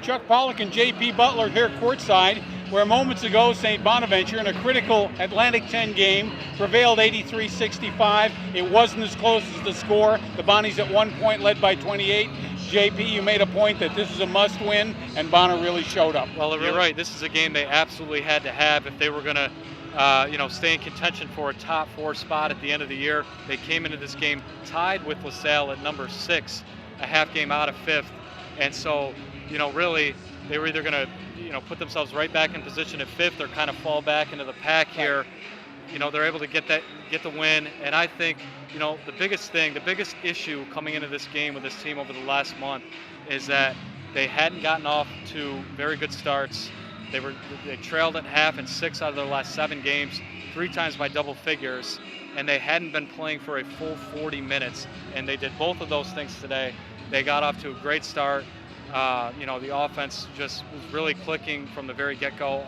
Chuck Pollock and J.P. Butler here courtside, where moments ago St. Bonaventure in a critical Atlantic 10 game prevailed 83-65. It wasn't as close as the score. The Bonnies at one point led by 28. JP, you made a point that this is a must-win, and Bonner really showed up. Well, you're right. This is a game they absolutely had to have if they were going to, stay in contention for a top 4 spot at the end of the year. They came into this game tied with LaSalle at number 6, a half game out of 5th, and so, really, they were either going to, put themselves right back in position at 5th or kind of fall back into the pack here. They're able to get the win, and I think, the biggest issue coming into this game with this team over the last month is that they hadn't gotten off to very good starts. They trailed at half in 6 out of their last 7 games, 3 times by double figures, and they hadn't been playing for a full 40 minutes, and they did both of those things today. They got off to a great start. The offense just was really clicking from the very get-go,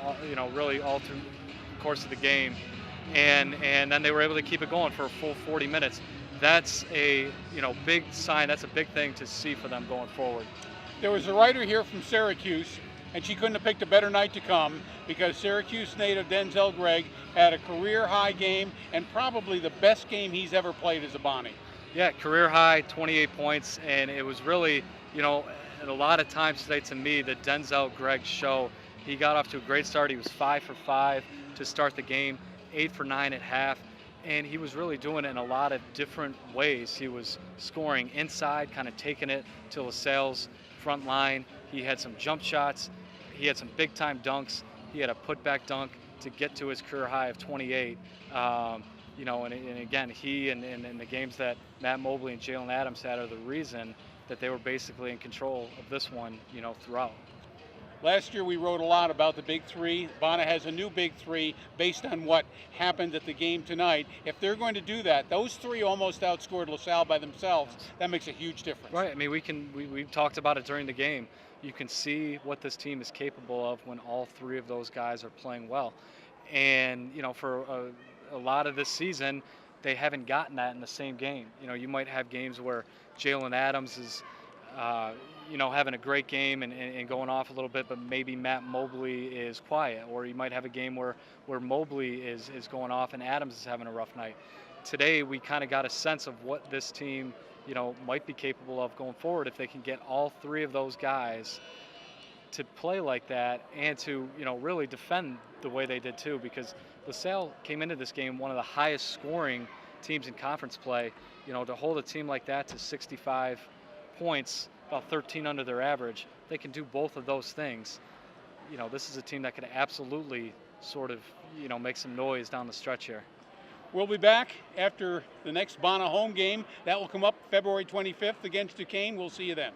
really all through the course of the game. And then they were able to keep it going for a full 40 minutes. That's a big sign. That's a big thing to see for them going forward. There was a writer here from Syracuse, and she couldn't have picked a better night to come because Syracuse native Denzel Gregg had a career-high game and probably the best game he's ever played as a Bonnie. Yeah, career-high, 28 points, and it was really, a lot of times today to me, the Denzel Gregg show. He got off to a great start. He was 5 for 5 to start the game, 8 for 9 at half, and he was really doing it in a lot of different ways. He was scoring inside, kind of taking it to LaSalle's front line. He had some jump shots. He had some big-time dunks. He had a putback dunk to get to his career high of 28. And again, he and the games that Matt Mobley and Jalen Adams had are the reason that they were basically in control of this one, throughout. Last year we wrote a lot about the Big Three. Bonner has a new Big Three based on what happened at the game tonight. If they're going to do that, those 3 almost outscored LaSalle by themselves. That makes a huge difference. Right. I mean, we talked about it during the game. You can see what this team is capable of when all 3 of those guys are playing well. And, for a lot of this season, they haven't gotten that in the same game. You might have games where Jalen Adams is having a great game and going off a little bit, but maybe Matt Mobley is quiet. Or you might have a game where Mobley is going off and Adams is having a rough night. Today, we kind of got a sense of what this team, might be capable of going forward if they can get all 3 of those guys to play like that and to, really defend the way they did too, because LaSalle came into this game one of the highest scoring teams in conference play. To hold a team like that to 65 points, about 13 under their average, they can do both of those things. This is a team that could absolutely sort of, make some noise down the stretch here. We'll be back after the next Bonner home game. That will come up February 25th against Duquesne. We'll see you then.